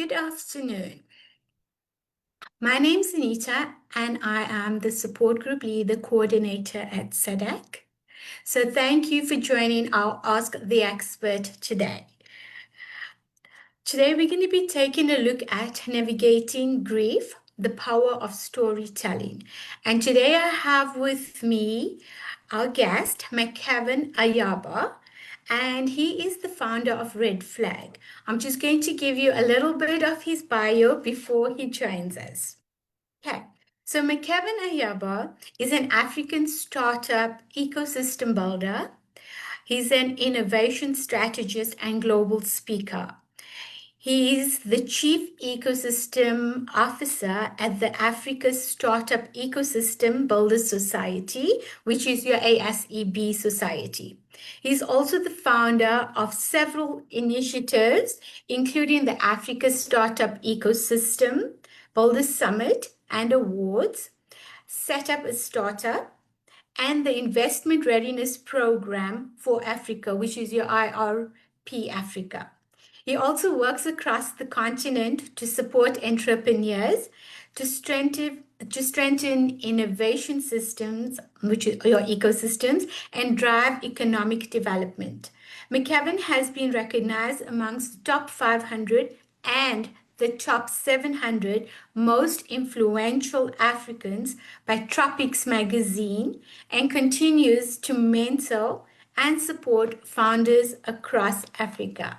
Good afternoon. My name's Anita, and I am the support group leader coordinator at SADAG. So thank you for joining our Ask the Expert today. Today we're going to be taking a look at navigating grief, the power of storytelling. And today I have with me our guest, McKevin Ayaba, and he is the founder of Red Flag. I'm just going to give you a little bit of his bio before he joins us. Okay, so McKevin Ayaba is an African startup ecosystem builder. He's an innovation strategist and global speaker. He is the Chief Ecosystem Officer at the Africa Startup Ecosystem Builders Society, which is your ASEB society. He's also the founder of several initiatives, including the Africa Startup Ecosystem Builders Summit and Awards, Set Up a Startup, and the Investment Readiness Program for Africa, which is your IRP Africa. He also works across the continent to support entrepreneurs to strengthen innovation systems, which are your ecosystems, and drive economic development. McKevin has been recognized amongst the top 500 and the top 700 most influential Africans by Tropics magazine and continues to mentor and support founders across Africa.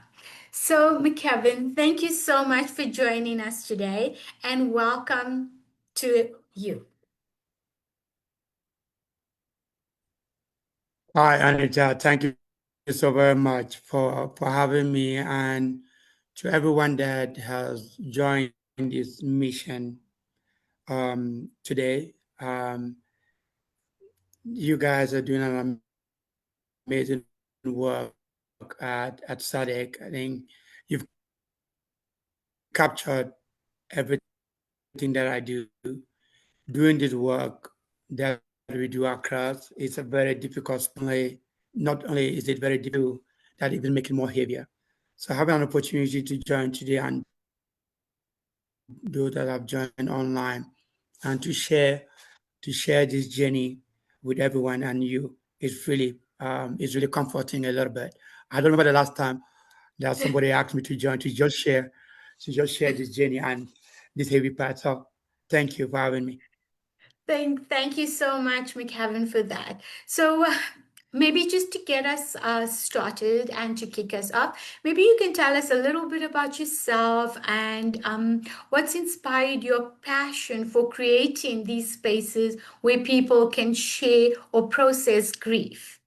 So, McKevin, thank you so much for joining us today and welcome to you. Hi, Anita. Thank you so very much for having me, and to everyone that has joined this mission today. You guys are doing an amazing work at SADC. I think you've captured everything that I do. Doing this work that we do across, it's a very difficult play. Not only is it very difficult, that even make it more heavier. So having an opportunity to join today and those that have joined online and to share this journey with everyone and you is really comforting a little bit. I don't remember the last time that somebody asked me to join to just share this journey and this heavy part. So thank you for having me. Thank you so much, McKevin, for that. So maybe just to get us started and to kick us off, maybe you can tell us a little bit about yourself and what's inspired your passion for creating these spaces where people can share or process grief.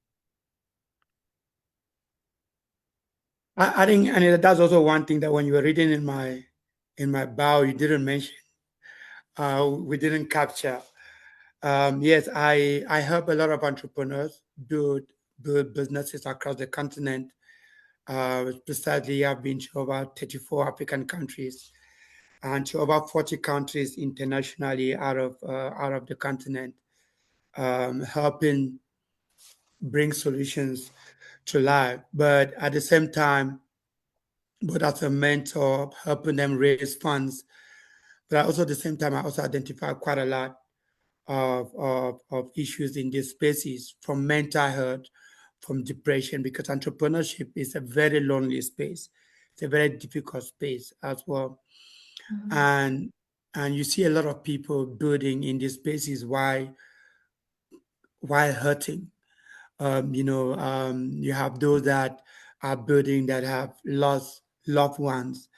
I think, and that's also one thing that when you were reading in my bio, you didn't mention. We didn't capture. Yes, I help a lot of entrepreneurs build businesses across the continent. Precisely, I've been to over 34 African countries and to over 40 countries internationally out of the continent, helping bring solutions to life. But at the same time, but as a mentor, helping them raise funds. But also at the same time, I also identify quite a lot of issues in these spaces, from mental health, from depression, because entrepreneurship is a very lonely space. It's a very difficult space as well. And you see a lot of people building in these spaces while hurting. You have those that are building that have lost loved ones,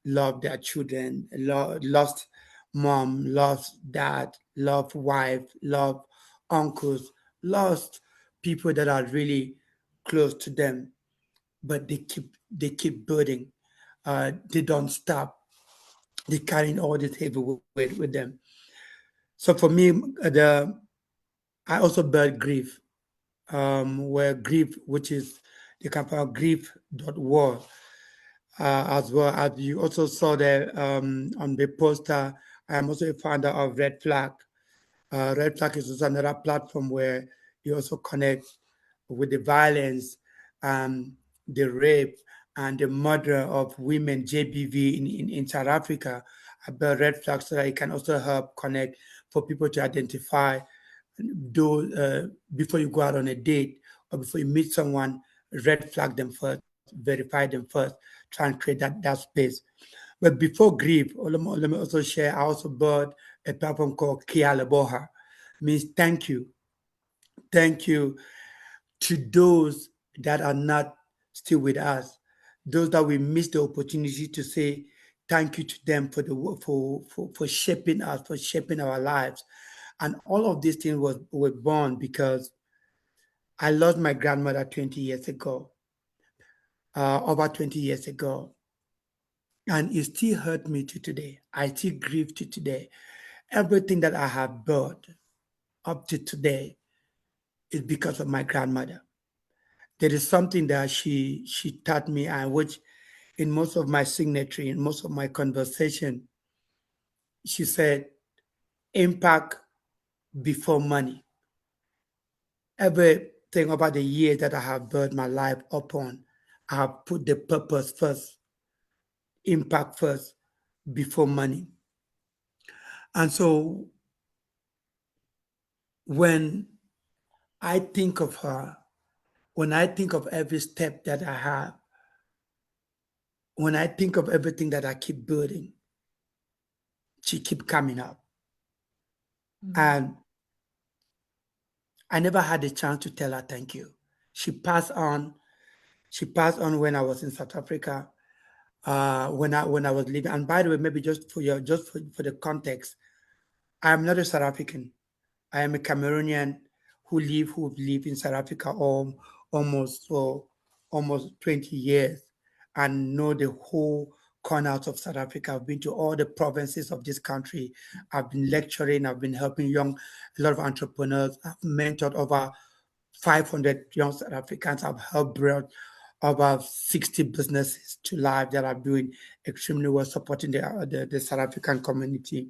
lost their children, lost mom, lost dad, lost wife, lost uncles, lost people that are really close to them, but they keep building. They don't stop. They carrying all this heavy weight with them. So for me, I also build grief, where grief, which is the company grief.world. As well as you also saw there on the poster, I am also a founder of Red Flag. Red Flag is also another platform where you also connect with the violence, the rape, and the murder of women, JBV in South Africa, about red flags so that it can also help connect for people to identify those before you go out on a date or before you meet someone, red flag them first, verify them first, try and create that space. But before grief, let me also share, I also bought a platform called Kia Leboha, means thank you. Thank you to those that are not still with us, those that we missed the opportunity to say thank you to them for the for shaping us, for shaping our lives. And all of these things were born because I lost my grandmother 20 years ago, over 20 years ago. And it still hurt me to today. I still grieve to today. Everything that I have built up to today is because of my grandmother. There is something that she taught me, and which in most of my signatory, in most of my conversation, she said, impact before money. Everything about the years that I have built my life upon, I have put the purpose first, impact first, before money. And so when I think of her, when I think of every step that I have, when I think of everything that I keep building, she keep coming up. And I never had a chance to tell her thank you. She passed on. She passed on when I was in South Africa. When I was living. And by the way, maybe just for the context, I am not a South African. I am a Cameroonian who lived in South Africa almost for almost 20 years and know the whole corners of South Africa. I've been to all the provinces of this country. I've been lecturing, I've been helping a lot of entrepreneurs. I've mentored over 500 young South Africans. I've helped bring over 60 businesses to life that are doing extremely well, supporting the South African community.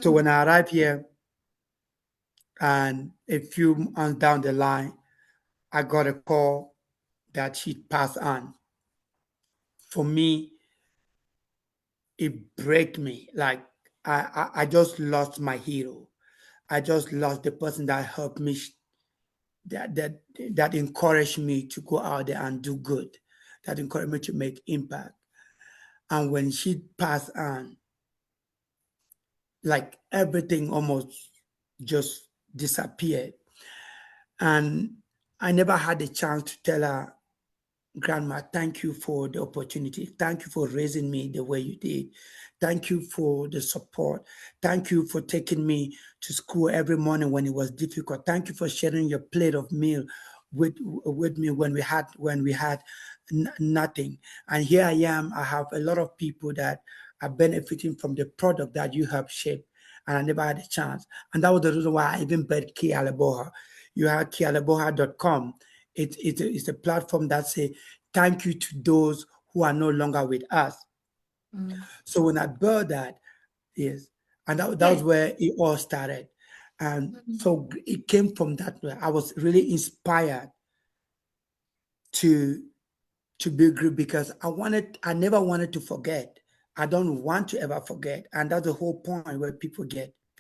So when I arrived here, and a few months down the line, I got a call that she passed on. For me, it broke me. Like I just lost my hero. I just lost the person that helped me, that that that encouraged me to go out there and do good, that encouraged me to make impact. And when she passed on, like everything almost just disappeared. And I never had a chance to tell her, Grandma, thank you for the opportunity. Thank you for raising me the way you did. Thank you for the support. Thank you for taking me to school every morning when it was difficult. Thank you for sharing your plate of meal with me when we had nothing. And here I am. I have a lot of people that are benefiting from the product that you have shaped, and I never had a chance. And that was the reason why I even bet Kia Aleboha. You have kialeboha.com. It's a platform that say thank you to those who are no longer with us. So when I built that, yes, and that was Yes. where it all started. And so it came from that way. I was really inspired to be great because I never wanted to forget. I don't want to ever forget. And that's the whole point where people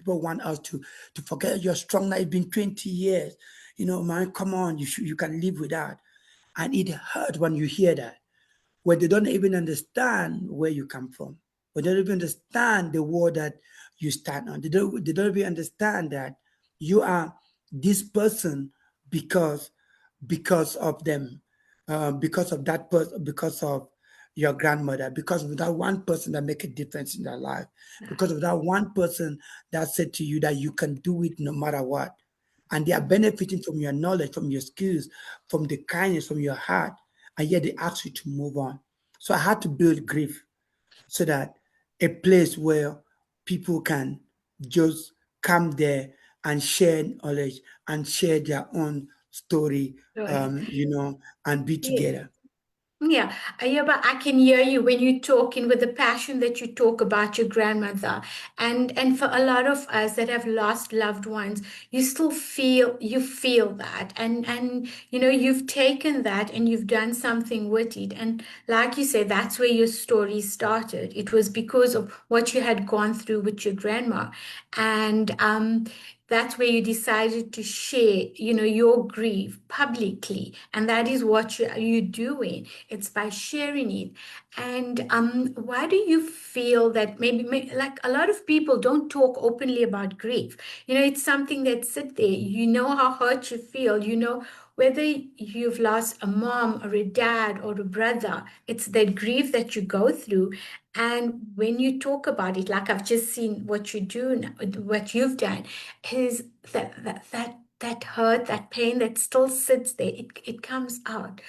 want us to forget you're strong now. It's been 20 years. Man, come on, you can live with that. And it hurts when you hear that, where they don't even understand where you come from, where they don't even understand the word that you stand on. They don't even understand that you are this person because of them, because of that person, because of your grandmother, because of that one person that make a difference in their life, because of that one person that said to you that you can do it no matter what. And they are benefiting from your knowledge, from your skills, from the kindness, from your heart, and yet they ask you to move on. So I had to build grief so that a place where people can just come there and share knowledge and share their own story, Sorry. and be Yes. together. Yeah, yeah, but I can hear you when you're talking with the passion that you talk about your grandmother. And for a lot of us that have lost loved ones, you feel that. And you've taken that and you've done something with it. And like you said, that's where your story started. It was because of what you had gone through with your grandma. And that's where you decided to share, your grief publicly. And that is what you're doing. It's by sharing it. And why do you feel that like a lot of people don't talk openly about grief? It's something that sit there. You know how hurt you feel. Whether you've lost a mom or a dad or a brother, it's that grief that you go through. And when you talk about it, like I've just seen what you do, what you've done, is that hurt, that pain that still sits there. It comes out.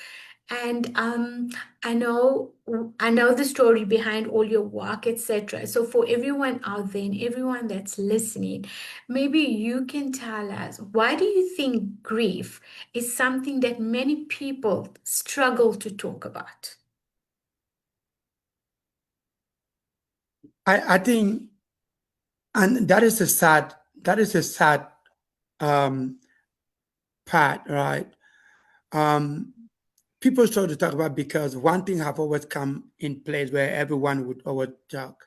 And I know the story behind all your work, etc. So for everyone out there and everyone that's listening, maybe you can tell us, why do you think grief is something that many people struggle to talk about? I think, and that is a sad um, part, right? Um, People start to talk about, because one thing have always come in place where everyone would always talk.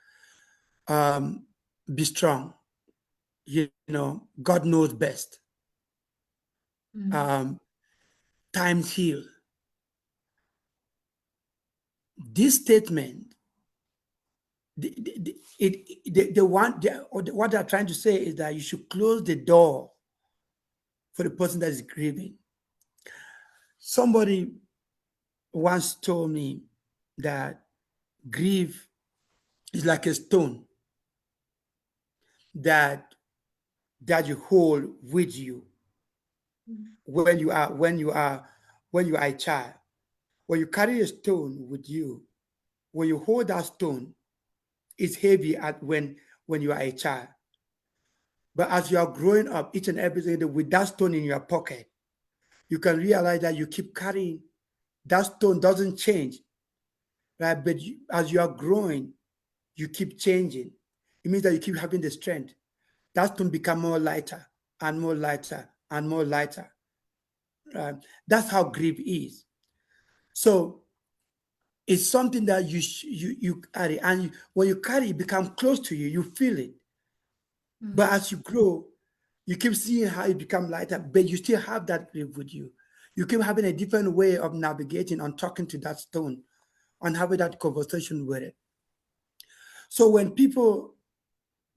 Um, be strong. God knows best. Mm, Um, Times heal. This statement, what they're trying to say is that you should close the door for the person that is grieving. Somebody once told me that grief is like a stone that you hold with you mm, when you are a child. When you carry a stone with you, when you hold that stone, it's heavy when you are a child. But as you are growing up, each and every day with that stone in your pocket, you can realize that you keep carrying that stone doesn't change, right? But as you are growing, you keep changing. It means that you keep having the strength. That stone become more lighter and more lighter and more lighter. Right? That's how grief is. So it's something that you carry, and when you carry it, become close to you. You feel it. But mm, as you grow, you keep seeing how it become lighter, but you still have that grief with you. You keep having a different way of navigating and talking to that stone and having that conversation with it. So when people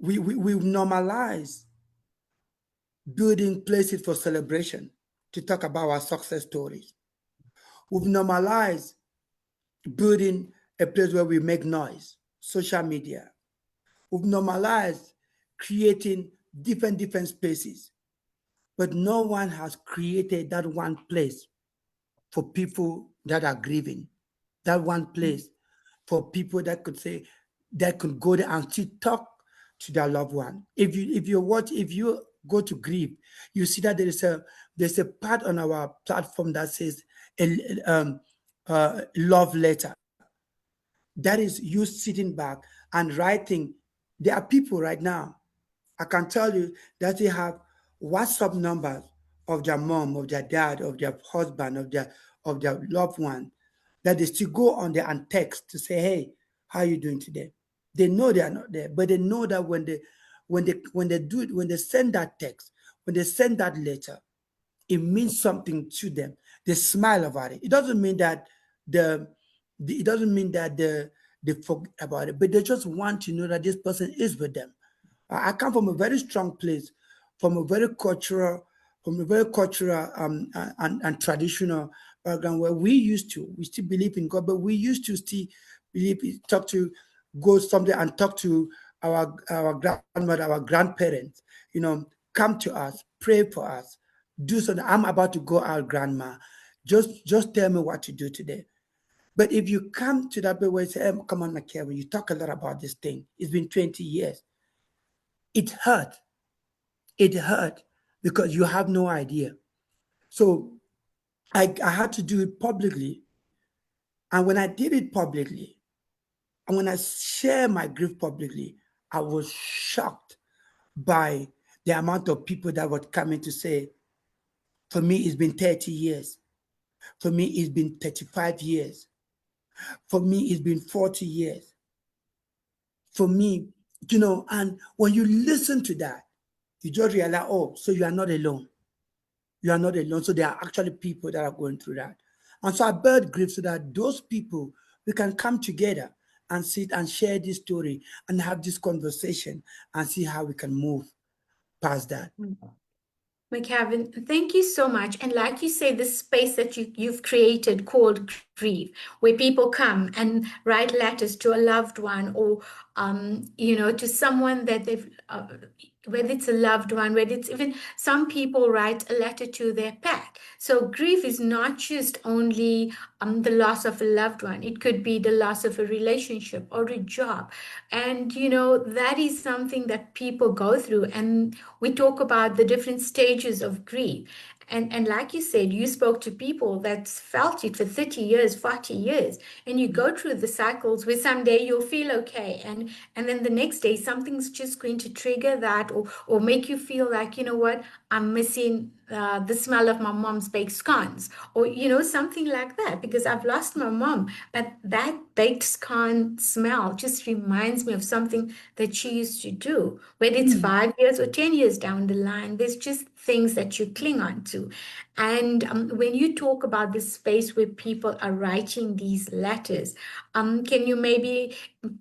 we normalize building places for celebration to talk about our success stories. We've normalized building a place where we make noise, social media. We've normalized creating different spaces, but no one has created that one place for people that are grieving, that one mm, place for people that could say, that could go there and still talk to their loved one. If you go to grieve, you see that there's a part on our platform that says a love letter. That is you sitting back and writing. There are people right now, I can tell you, that they have WhatsApp numbers of their mom, of their dad, of their husband, of their loved one, that they still go on there and text to say, "Hey, how are you doing today?" They know they are not there, but they know that when they send that text, when they send that letter, it means something to them. They smile about it. It doesn't mean that the, it doesn't mean that they forget about it, but they just want to know that this person is with them. I come from a very strong place, from a very cultural, and traditional background where we still believe in God, but we used to still talk to, go somewhere and talk to our grandmother, our grandparents, come to us, pray for us, do something. I'm about to go out, grandma. Just tell me what to do today. But if you come to that way where you say, hey, come on, McKevin, you talk a lot about this thing. It's been 20 years. It hurt. It hurt because you have no idea. So I had to do it publicly And when I did it publicly, and when I share my grief publicly, I was shocked by the amount of people that were coming to say, for me, it's been 30 years. For me, it's been 35 years. For me, it's been 40 years. For me, and when you listen to that, you just realize, oh, so you are not alone. You are not alone. So there are actually people that are going through that. And so I birth grief so that those people, we can come together and sit and share this story and have this conversation and see how we can move past that. McKevin, thank you so much. And like you say, this space that you've created called Grief, where people come and write letters to a loved one or, to someone that they've, whether it's a loved one, whether it's even some people write a letter to their pet. So grief is not just only the loss of a loved one, it could be the loss of a relationship or a job. And, that is something that people go through. And we talk about the different stages of grief. And like you said, you spoke to people that's felt it for 30 years, 40 years, and you go through the cycles where someday you'll feel okay. And then the next day something's just going to trigger that or make you feel like, you know what, I'm missing the smell of my mom's baked scones or, something like that because I've lost my mom. But that baked scone smell just reminds me of something that she used to do. Whether it's 5 years or 10 years down the line, there's just things that you cling on to. And when you talk about the space where people are writing these letters, can you maybe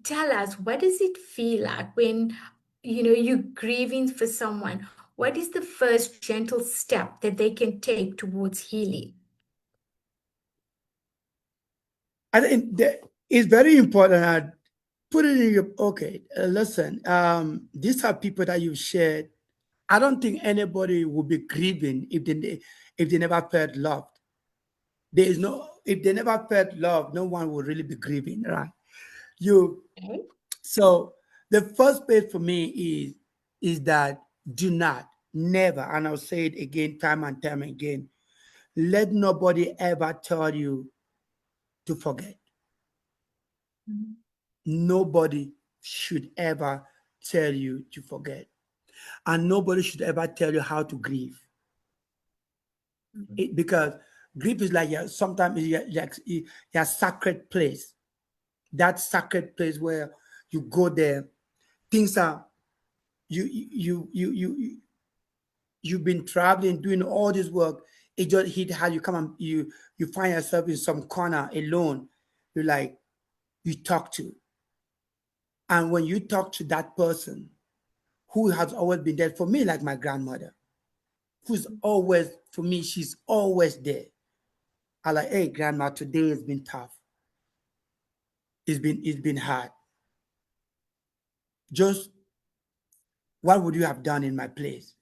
tell us what does it feel like when you're grieving for someone? What is the first gentle step that they can take towards healing? I think that it's very important. I put it in your okay. Listen, these are people that you've shared. I don't think anybody would be grieving if they never felt loved. There is no if they never felt love, no one would really be grieving, right? You Okay. so the first page for me is that do not never, and I'll say it again, time and time again. Let nobody ever tell you to forget. Mhm. Nobody should ever tell you to forget. And nobody should ever tell you how to grieve. Because grief is like sometimes your sacred place. That sacred place where you go there, things are you you've been traveling, doing all this work. It just hit how you come and you find yourself in some corner alone. You like you talk to, and when you talk to that person who has always been there for me, like my grandmother, who's always for me, she's always there. I like, hey, grandma, today has been tough. It's been hard. Just what would you have done in my place?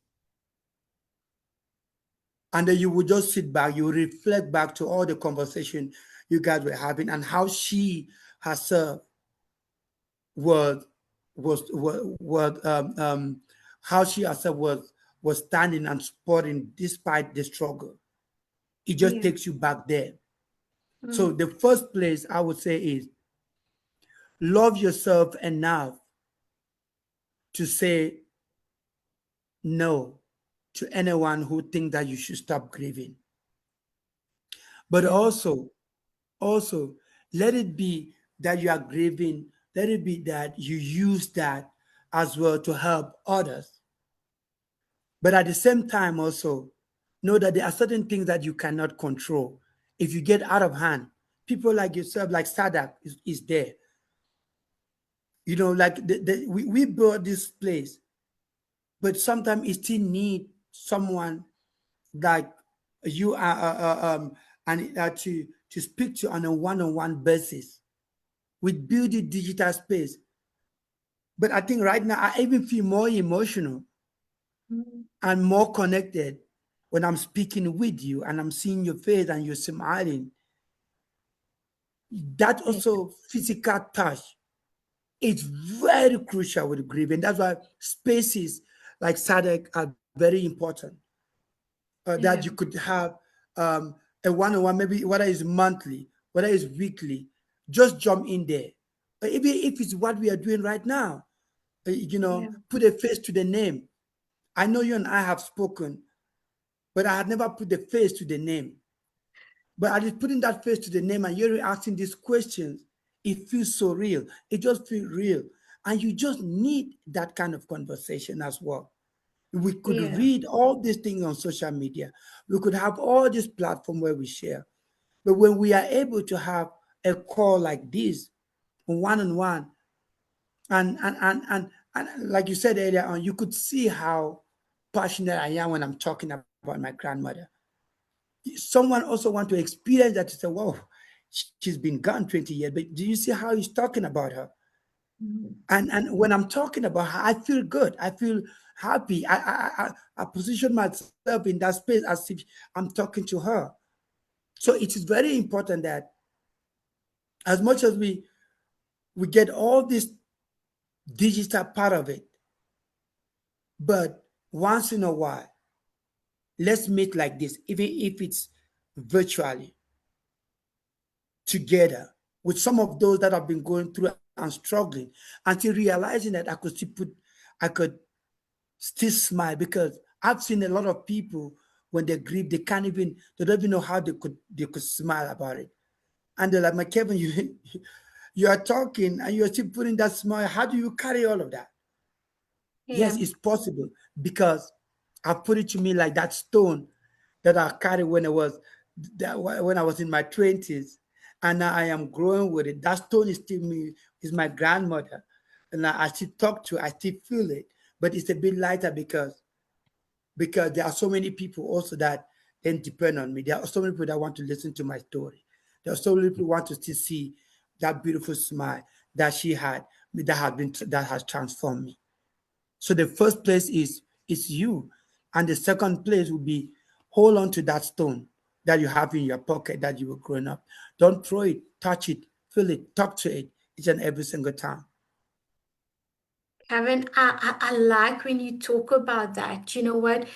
And then you would just sit back, you reflect back to all the conversation you guys were having and how she herself was was how she herself was standing and supporting despite the struggle. It just Yeah. takes you back there. So Mm. the first place I would say is love yourself enough to say no to anyone who think that you should stop grieving. But Yeah. also let it be that you are grieving, let it be that you use that as well to help others. But at the same time, also know that there are certain things that you cannot control. If you get out of hand, people like yourself, like SADAG, is there. Like we built this place, but sometimes it still need someone like you are, and to speak to on a one-on-one basis. We build the digital space, but I think right now I even feel more emotional Mm. and more connected when I'm speaking with you and I'm seeing your face and you're smiling. That Yeah. also physical touch is very crucial with grieving. That's why spaces like SADC are very important. That you Yeah. could have a one-on-one, maybe whether it's monthly whether it's weekly, just jump in there. Even if it's what we are doing right now, Yeah. put a face to the name. I know you and I have spoken, but I had never put the face to the name. But I just putting that face to the name and you're asking these questions, it feels so real. It just feels real. And you just need that kind of conversation as well. We could Yeah. read all these things on social media. We could have all this platform where we share. But when we are able to have a call like this, one on one, and like you said earlier on, you could see how passionate I am when I'm talking about my grandmother. Someone also want to experience that to say, "Whoa, she's been gone 20 years, but do you see how he's talking about her?" Mhm. And when I'm talking about her, I feel good. I feel happy. I position myself in that space as if I'm talking to her. So it is very important that as much as we get all this digital part of it, but once in a while, let's meet like this, even if it's virtually together with some of those that have been going through and struggling until realizing that I could still smile because I've seen a lot of people when they grieve, they don't even know how they could smile about it. And they're like, my Kevin, you are talking and you're still putting that smile. How do you carry all of that? Yes, Yeah. it's possible because I put it to me like that stone that I carried when I was in my 20s, and now I am growing with it. That stone is still me, is my grandmother, and I still talk to, I still feel it, but it's a bit lighter because there are so many people also that then depend on me. There are so many people that want to listen to my story. There are so many people who want to still see that beautiful smile that she had, that has transformed me. So the first place is you. And the second place would be hold on to that stone that you have in your pocket that you were growing up. Don't throw it, touch it, feel it, talk to it each and every single time. Kevin, I like when you talk about that. You know what?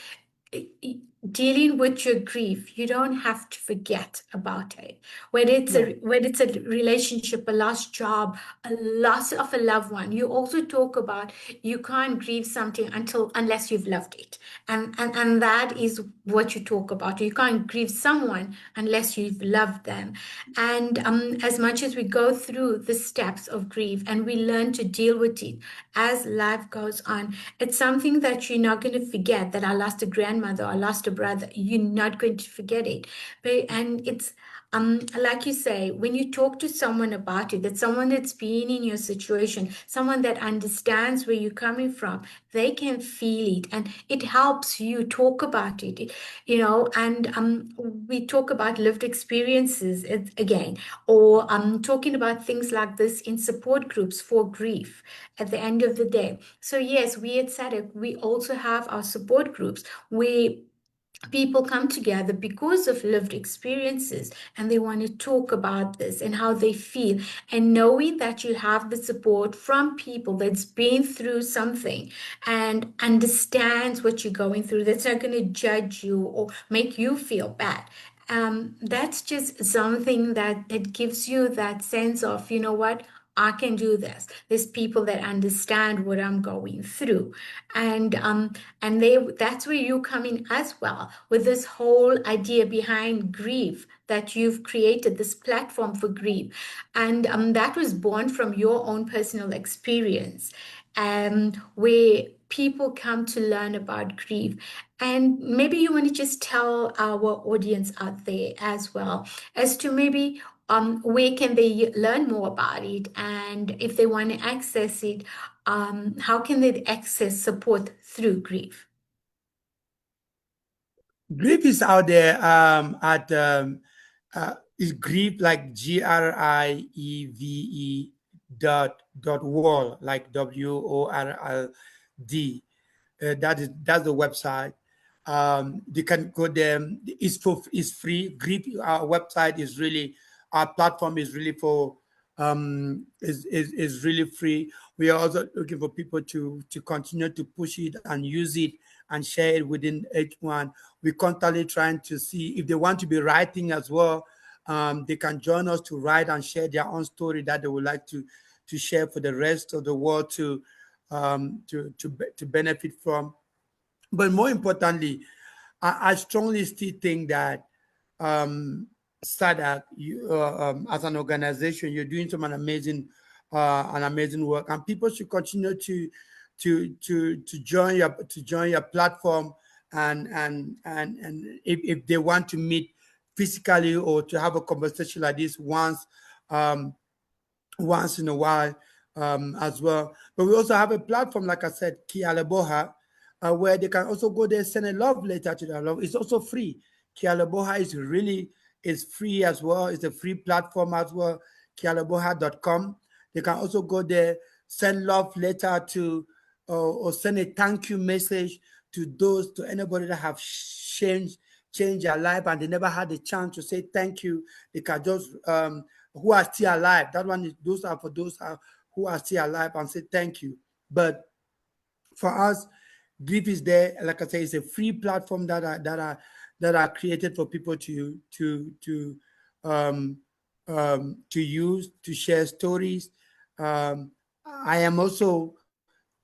I- I- Dealing with your grief, you don't have to forget about it. Yeah. When it's a relationship, a lost job, a loss of a loved one, you also talk about you can't grieve something unless you've loved it. And that is what you talk about. You can't grieve someone unless you've loved them. And as much as we go through the steps of grief and we learn to deal with it as life goes on, it's something that you're not going to forget. That I lost a grandmother, I lost a brother. You're not going to forget it. And it's like you say, when you talk to someone about it, that someone that's been in your situation, someone that understands where you're coming from, they can feel it, and it helps you talk about it. And we talk about lived experiences again, or talking about things like this in support groups for grief at the end of the day. So yes, we at SADC, we also have our support groups where people come together because of lived experiences, and they want to talk about this and how they feel, and knowing that you have the support from people that's been through something and understands what you're going through, that's not going to judge you or make you feel bad. That's just something that gives you that sense of, you know what, I can do this. There's people that understand what I'm going through. And that's where you come in as well, with this whole idea behind grief, that you've created this platform for grief. And that was born from your own personal experience, where people come to learn about grief. And maybe you want to just tell our audience out there as well as to maybe where can they learn more about it, and if they want to access it, how can they access support through grief? Grief is out there at is grief like GRIEVE dot wall like WORLD. That's the website. They can go there. It's free. Grief, our website is really, our platform is really for is really free. We are also looking for people to continue to push it and use it and share it within each one. We're constantly trying to see if they want to be writing as well. They can join us to write and share their own story that they would like to share for the rest of the world to benefit from. But more importantly, I strongly still think that um, SADAG, as an organization, you're doing some an amazing work, and people should continue to join your platform, and if they want to meet physically or to have a conversation like this um, once in a while as well. But we also have a platform, like I said, Kialeboha, where they can also go there, send a love letter to their love. It's also free. Kialeboha is free as well. It's a free platform as well. Kialeboha.com. They can also go there, send love letter to, or send a thank you message to anybody that have changed their life and they never had a chance to say thank you. They can just who are still alive. That one is those are for those who are still alive and say thank you. But for us, Grief is there. Like I say, it's a free platform that are created for people um, to use to share stories. Um, I am also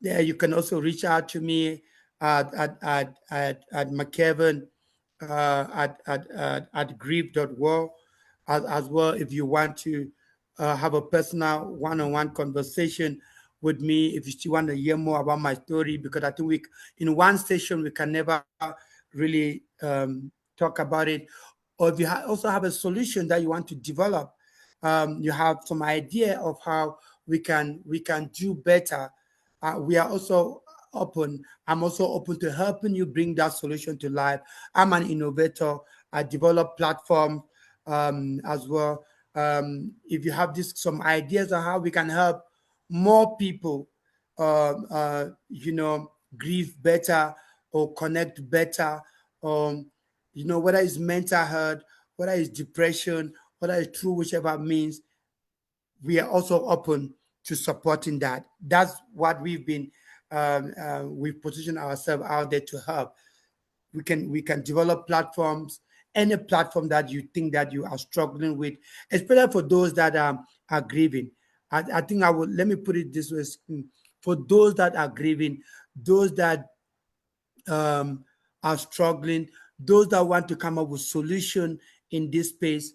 there. You can also reach out to me at McKevin at grief.world as well if you want to have a personal one-on-one conversation with me if you still want to hear more about my story, because I think we in one session we can never really talk about it. Or if you also have a solution that you want to develop, you have some idea of how we can do better, we are also open. I'm also open to helping you bring that solution to life. I'm an innovator. I develop platforms as well. If you have some ideas on how we can help more people, grieve better or connect better, whether it's mental health, whether it's depression, whether it's through whichever means, we are also open to supporting that. That's what we've positioned ourselves out there to help. We can develop platforms, any platform that you think that you are struggling with, especially for those that are grieving. I think I would let me put it this way: for those that are grieving, those that um, are struggling, those that want to come up with solution in this space,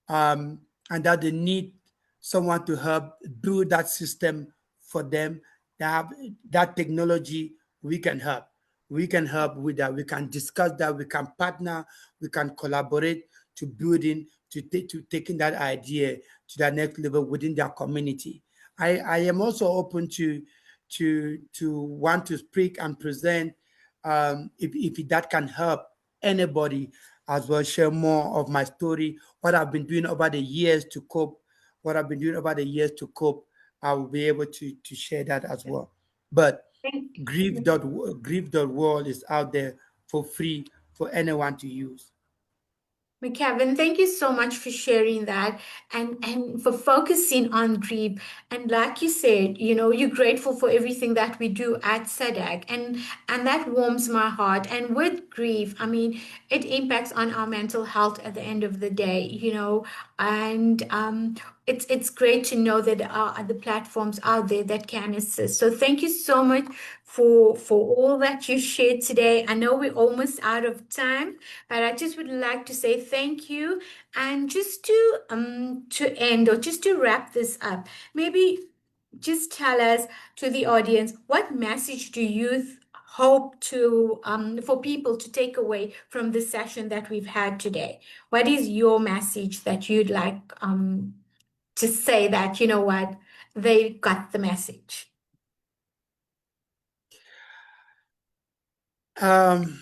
and that they need someone to help build that system for them. They have that technology. We can help. We can help with that. We can discuss that. We can partner. We can collaborate to building to taking that idea to the next level within their community. I am also open to want to speak and present if that can help anybody as well, share more of my story, what I've been doing over the years to cope, what I've been doing over the years to cope. I will be able to share that as well. But Thank grief.world is out there for free for anyone to use. McKevin, thank you so much for sharing that and for focusing on grief. And like you said, you're grateful for everything that we do at SADAG, and that warms my heart. And with grief, I mean, it impacts on our mental health at the end of the day, and it's great to know that there are other platforms out there that can assist. So thank you so much for all that you shared today. I know we're almost out of time, but I just would like to say thank you. And just to end or just to wrap this up, maybe just tell us, to the audience, what message do you hope to for people to take away from this session that we've had today? What is your message that you'd like to say that, what, they got the message? Um,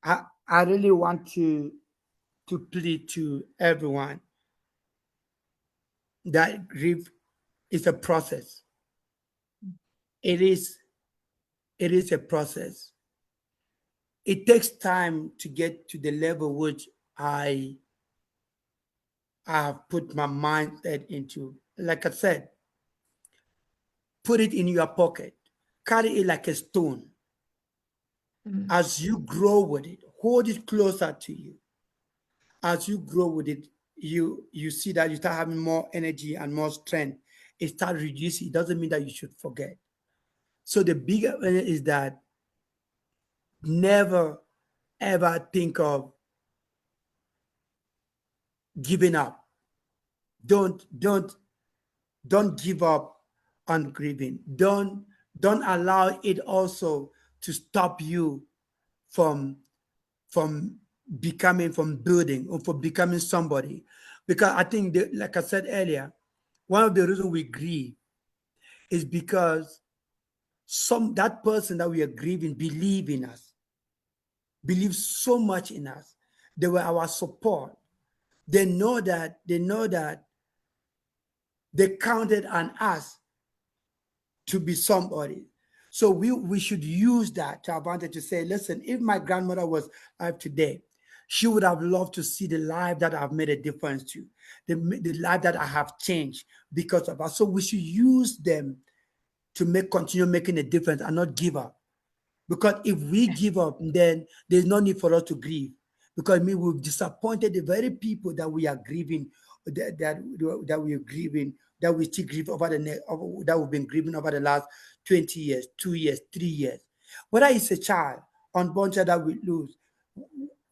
I really want to plead to everyone that grief is a process. It is it is a process. It takes time to get to the level which I have put my mindset into. Like I said, put it in your pocket, carry it like a stone. Mm. As you grow with it, hold it closer to you. as you grow with it, you see that you start having more energy and more strength. It starts reducing. It doesn't mean that you should forget. So the bigger is that never ever think of giving up. Don't don't give up on grieving. Don't allow it also to stop you from from from building or from becoming somebody. Because I think that, like I said earlier, one of the reasons we grieve is because that person that we are grieving believe in us, believe so much in us. They were our support. They know that they counted on us to be somebody. So we should use that to advantage to say, listen, if my grandmother was alive today, she would have loved to see the life that I've made a difference to, the life that I have changed because of us. So we should use them to continue making a difference and not give up. Because if we give up, then there's no need for us to grieve. Because I mean, we've disappointed the very people that we are grieving, that we are grieving, that we still grieve over that we've been grieving over the last 20 years, 2 years, 3 years. Whether it's a child, unborn child that we lose,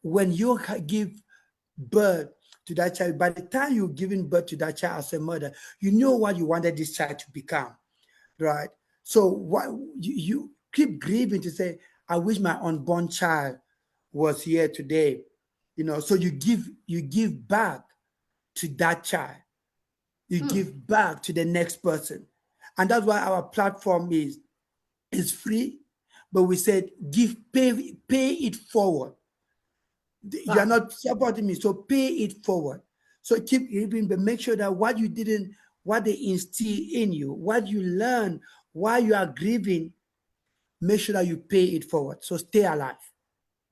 when you give birth to that child, by the time you're giving birth to that child as a mother, you know what you wanted this child to become, right? So what you keep grieving to say, I wish my unborn child was here today. So you give back to that child. You Hmm. give back to the next person. And that's why our platform is free, but we said pay it forward. You are Wow. not supporting me, so pay it forward. So keep giving, but make sure that what they instill in you, what you learn while you are grieving, make sure that you pay it forward. So stay alive.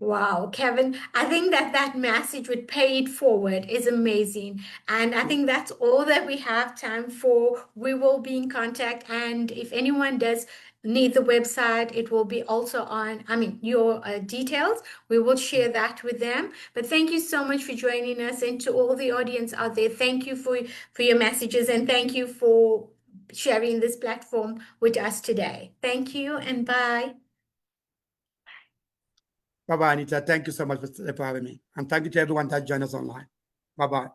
Wow, Kevin, I think that message with pay it forward is amazing. And I think that's all that we have time for. We will be in contact. And if anyone does need the website, it will be also on, your details. We will share that with them. But thank you so much for joining us. And to all the audience out there, thank you for your messages and thank you for sharing this platform with us today. Thank you and bye. Bye bye, Anita. Thank you so much for having me. And thank you to everyone that joined us online. Bye bye.